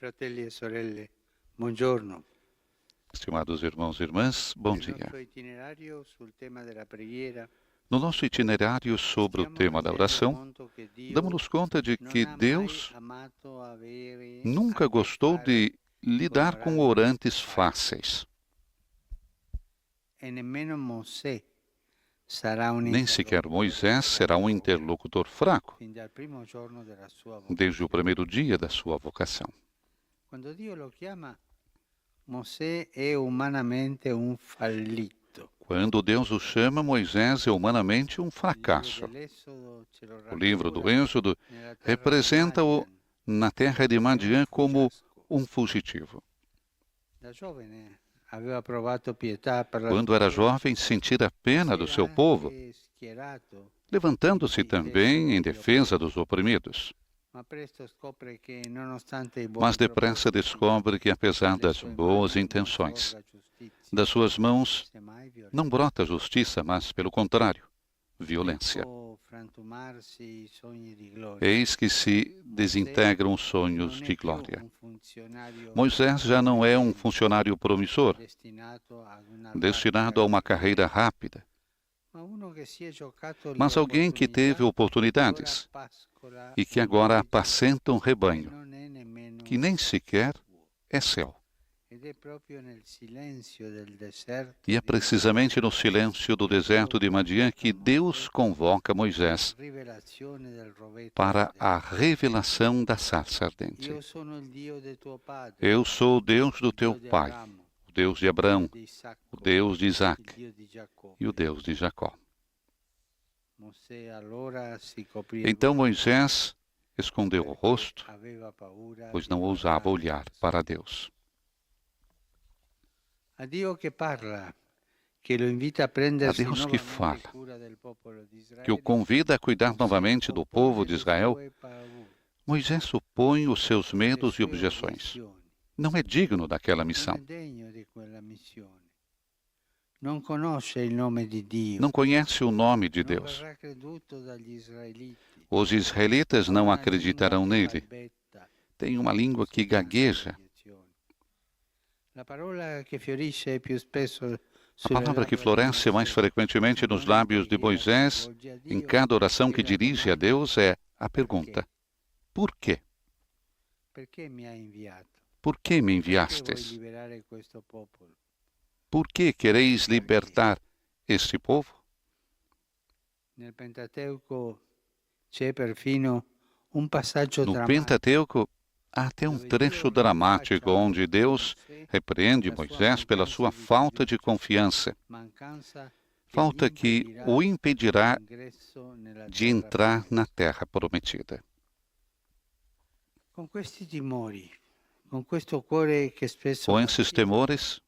fratelli e sorelle, buongiorno. Estimados irmãos e irmãs, bom Nel dia. nostro itinerario sul tema della preghiera, No nosso itinerário sobre o stiamo tema da rendendo oração, conto che Dio damos-nos conta de non que ha mai Deus amato avere a nunca che gostou fare de con lidar com oranti orantes facili. fáceis. E nemmeno Mosè sarà un Nem sequer interlocutore Moisés será um fraco interlocutor fraco, fin dal primo giorno della sua desde o vocazione. primeiro dia da sua vocação. Quando Dio lo chiama, Mosè è umanamente un fallito. Quando Deus o chama, Moisés é humanamente um Il libro fracasso. dell'Esodo ce lo O livro do raffigura Êxodo nella terra di representa-o Madian na terra de come un Madian como fuggiasco. um fugitivo. Da giovane aveva provato pietà per la Quando sua era gente, jovem, sentira pena si do era seu povo, anche schierato levantando-se in difesa também em degli defesa oppressi, dos oprimidos. ma presto scopre che nonostante i Mas buoni depressa propositi descobre que, apesar delle das sue boas mani non intenções, sorga giustizia, das suas mãos semmai não violenza. brota justiça, mas, pelo contrário, violência. Ecco frantumarsi i sogni di gloria. Eis que se desintegram os sonhos Non è de più glória. un funzionario Moisés já não é um funcionário promissor, destinato ad una destinado a uma carreira rápida, ma uno che si è giocato le mas alguém que teve opportunità, oportunidades ora pascola e que un agora reggio apacenta um che rebanho, non è nemmeno que nem sequer suo. é seu. Ed è proprio nel silenzio del deserto E é di precisamente no silêncio do deserto de Madian que Deus convoca Moisés rivelazione del rovetto para a ardente. revelação da sarça ardente. Io sono il Dio de tuo padre, Eu sou o Deus do il teu Dio di pai, Abramo, o Deus de il Abraão, Dio di Isacco, o Deus de il Isaac Dio di Giacobbe. e o Deus de Jacó. Mosè allora si coprì il Então volto, Moisés escondeu o perché rosto, aveva paura pois di não ousava guardare olhar verso para Deus. a Dio che parla, che lo invita a A prendersi Deus que nuovamente fala, cura del popolo di que o Israele, convida a cuidar Mosè novamente do povo oppone de le Israel, sue paure, Moisés opõe os seus le medos e sue objeções. obiezioni. Não é digno daquela Non missão. è degno di quella missione. Non conosce il nome di Dio. Não conhece o nome de Non Deus. verrà creduto dagli israeliti. Os israelitas Ha não una acreditarão lingua che nele. balbetta, Tem uma língua que segnala gagueja. l'obiezione. La parola che fiorisce più spesso A sulle palavra que labbra di floresce mais Mosè frequentemente in nos ogni lábios de preghiera che Moisés, rivolge a em Dio, cada oração è que la dirige a domanda Deus, é a perché? pergunta: por quê? Perché mi hai inviato? Por que me Perché vuoi enviastes? liberare questo popolo? Por que quereis Perché? libertar este povo? Nel Pentateuco c'è perfino un passaggio No drammatico Pentateuco, há até um dove trecho Dio dramático rinfaccia onde Deus Mosè repreende la sua Moisés pela mancanza sua di falta de fiducia, confiança, mancanza che gli falta que impedirà o impedirá l'ingresso nella de terra entrar na promessa. terra prometida. Con questi timori, con questo cuore che spesso Com esses vacilla, temores,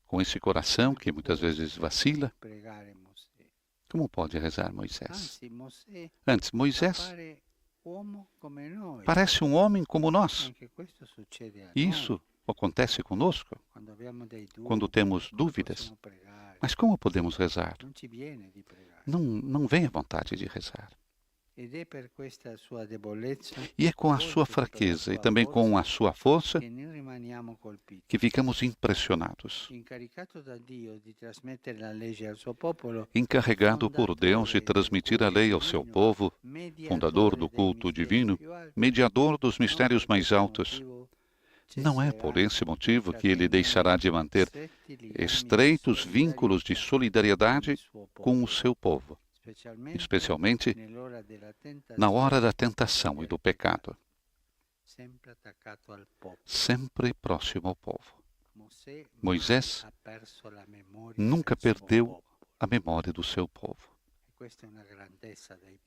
com esse coração que muitas come vezes vacila, pregare Mosè. como pode rezar Moisés? Anzi, Mosè Antes, Moisés appare uomo come noi. parece um homem como nós. Anche questo succede a E noi. isso acontece conosco Quando abbiamo dei quando dubbi, temos come dúvidas. possiamo pregare? Mas como podemos rezar? Non ci viene di pregare. Não vem a vontade de rezar. Ed è per questa sua debolezza, E é com a forse sua per la fraqueza e sua também com a forza, sua força che ne rimaniamo colpiti. que ficamos impressionados. Incaricato da Dio di trasmettere la legge al suo popolo, Encarregado por Deus de transmitir a lei ao seu povo, fundador do culto divino, mediador dos mistérios mais altos, não é por esse motivo que ele deixará de manter estreitos vínculos de solidariedade com o seu povo, especialmente na hora da tentação e do pecado, sempre próximo ao povo. Moisés nunca perdeu a memória do seu povo.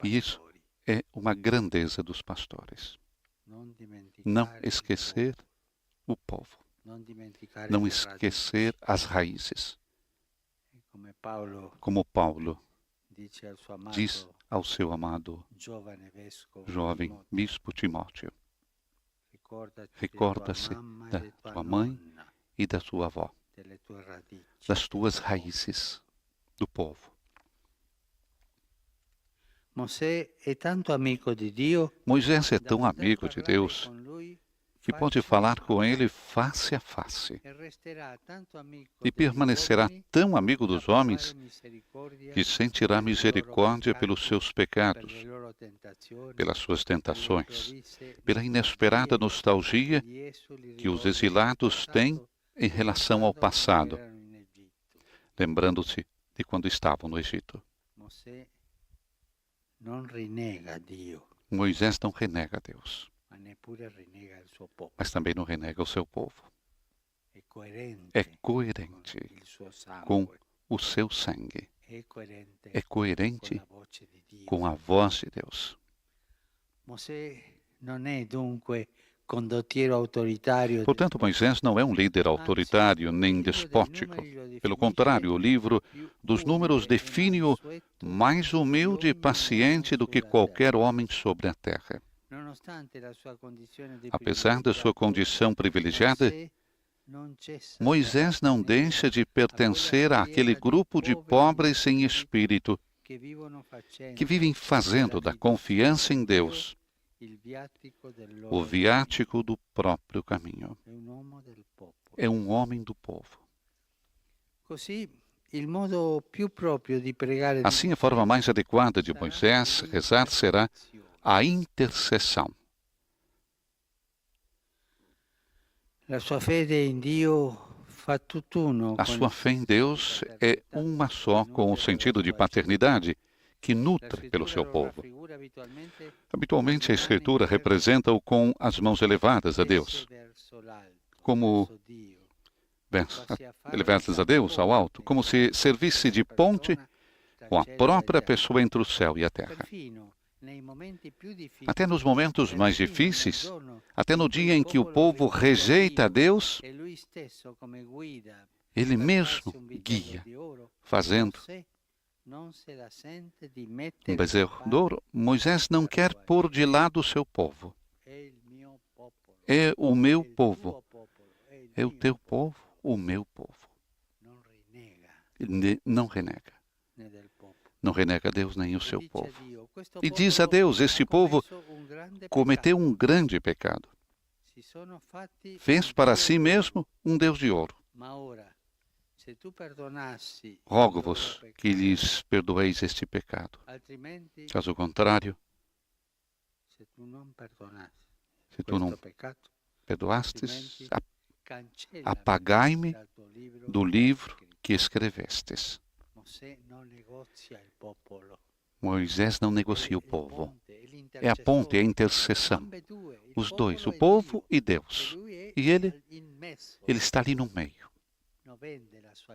E isso é uma grandeza dos pastores. Não esquecer o povo, não esquecer as raízes. Como Paulo diz ao seu amado jovem bispo Timóteo: recorda-se da tua mãe e da tua avó, das tuas raízes, do povo. Moisés é tanto amigo de Deus Moisés é tão amigo de Deus que pode falar com ele face a face e permanecerá tão amigo dos homens que sentirá misericórdia pelos seus pecados, pelas suas tentações, pela inesperada nostalgia que os exilados têm em relação ao passado, lembrando-se de quando estavam no Egito. Moisés não renega Deus, mas também não renega o seu povo. É coerente com o seu sangue. É coerente com a voz de Deus. Portanto, Moisés não é um líder autoritário nem despótico. Pelo contrário, o livro dos Números define-o mais humilde e paciente do que qualquer homem sobre a terra. Apesar da sua condição privilegiada, Moisés não deixa de pertencer àquele grupo de pobres em espírito que vivem fazendo da confiança em Deus o viático do próprio caminho. É um homem do povo. Assim, a forma mais adequada de Moisés rezar será a intercessão. A sua fé em Deus é uma só com o sentido de paternidade que nutre pelo seu povo. Habitualmente, a Escritura representa-o com as mãos elevadas a Deus, como elevadas a Deus, ao alto, como se servisse de ponte com a própria pessoa entre o céu e a terra. Até nos momentos mais difíceis, até no dia em que o povo rejeita a Deus, Ele mesmo guia, fazendo um bezerro de ouro. Moisés não quer pôr de lado o seu povo. É o meu povo. É o teu povo, o meu povo. Ele não renega. Não renega Deus nem o seu povo. E diz a Deus, este povo cometeu um grande pecado. Fez para si mesmo um Deus de ouro. Rogo-vos que lhes perdoeis este pecado. Caso contrário, se tu não perdoastes, apagai-me do livro que escrevestes. Moisés não negocia o povo. É a ponte, é a intercessão. Os dois, o povo e Deus. E ele está ali no meio.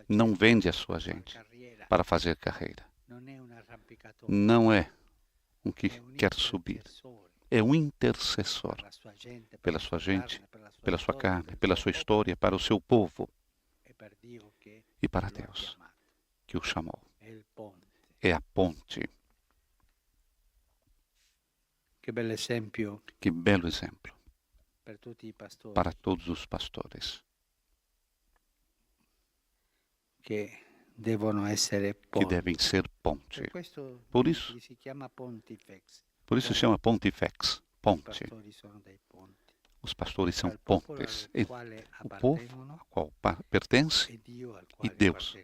Não vende a sua gente para fazer carreira. Não é um que quer subir. É um intercessor pela sua gente, pela sua carne, pela sua história, para o seu povo e para Deus que o chamou. É a ponte. Que belo exemplo para todos os pastores que devem ser ponte. Por isso se chama Pontifex, ponte. Os pastores são pontes entre o povo ao qual pertence e Deus,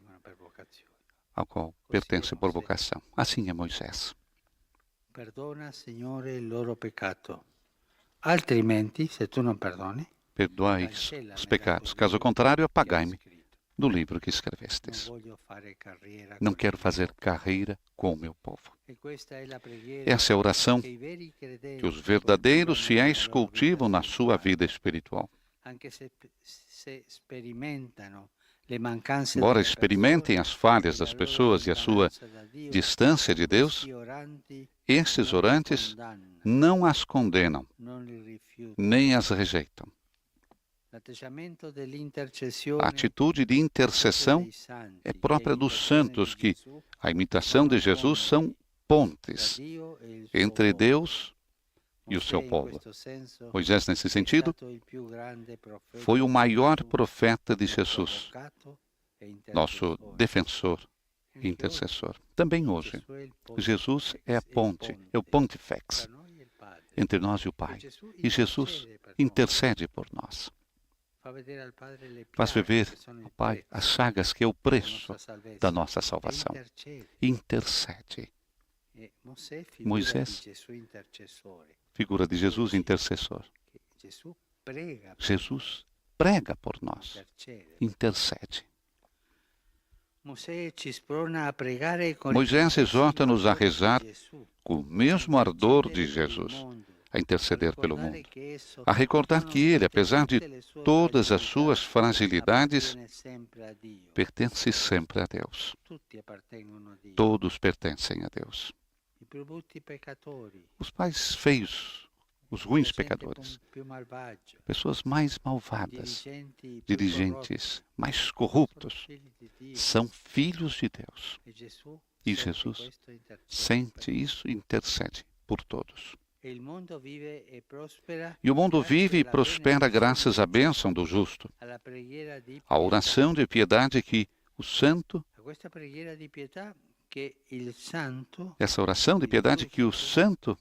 ao qual pertence por vocação. Assim é Moisés. Perdona, Signore, il loro peccato. Altrimenti, se tu non perdoni, perdoai os pecados. Caso contrário, apagai-me do livro que escrevestes. Não quero fazer carreira com o meu povo. Essa é a oração que os verdadeiros fiéis cultivam na sua vida espiritual. Embora experimentem as falhas das pessoas e a sua distância de Deus, estes orantes não as condenam, nem as rejeitam. A atitude de intercessão é própria dos santos que, à imitação de Jesus, são pontes entre Deus e o seu povo. Moisés, nesse sentido, foi o maior profeta de Jesus, nosso defensor e intercessor. Também hoje, Jesus é a ponte, é o pontifex entre nós e o Pai. E Jesus intercede por nós. Faz ver ao Pai as chagas que é o preço da nossa salvação. Intercede. Moisés, figura de Jesus intercessor. Jesus prega por nós, intercede. Moisés exorta-nos a rezar com o mesmo ardor de Jesus, a interceder pelo mundo, a recordar que ele, apesar de todas as suas fragilidades, pertence sempre a Deus. Todos pertencem a Deus. Os pais feios, os ruins pecadores, pessoas mais malvadas, dirigentes mais corruptos, são filhos de Deus. E Jesus sente isso e intercede por todos. E o mundo vive e prospera graças à bênção do justo, à oração de piedade que o santo, essa oração de piedade que o santo,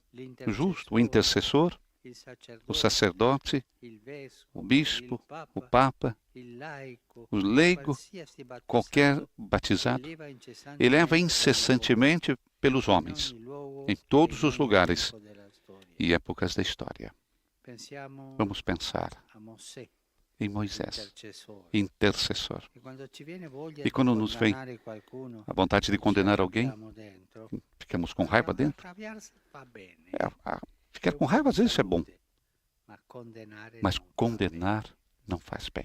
o justo, o intercessor, o sacerdote, o bispo, o papa, o leigo, qualquer batizado, eleva incessantemente pelos homens, em todos os lugares e épocas da história. Vamos pensar em Moisés, intercessor. E quando nos vem a vontade de condenar alguém, ficamos com raiva dentro. Ficar com raiva às vezes é bom, mas condenar não faz bem.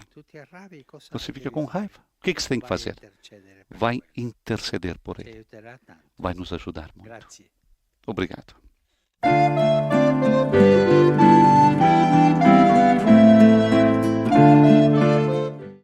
Você fica com raiva. O que você tem que fazer? Vai interceder por ele. Vai nos ajudar muito. Obrigado.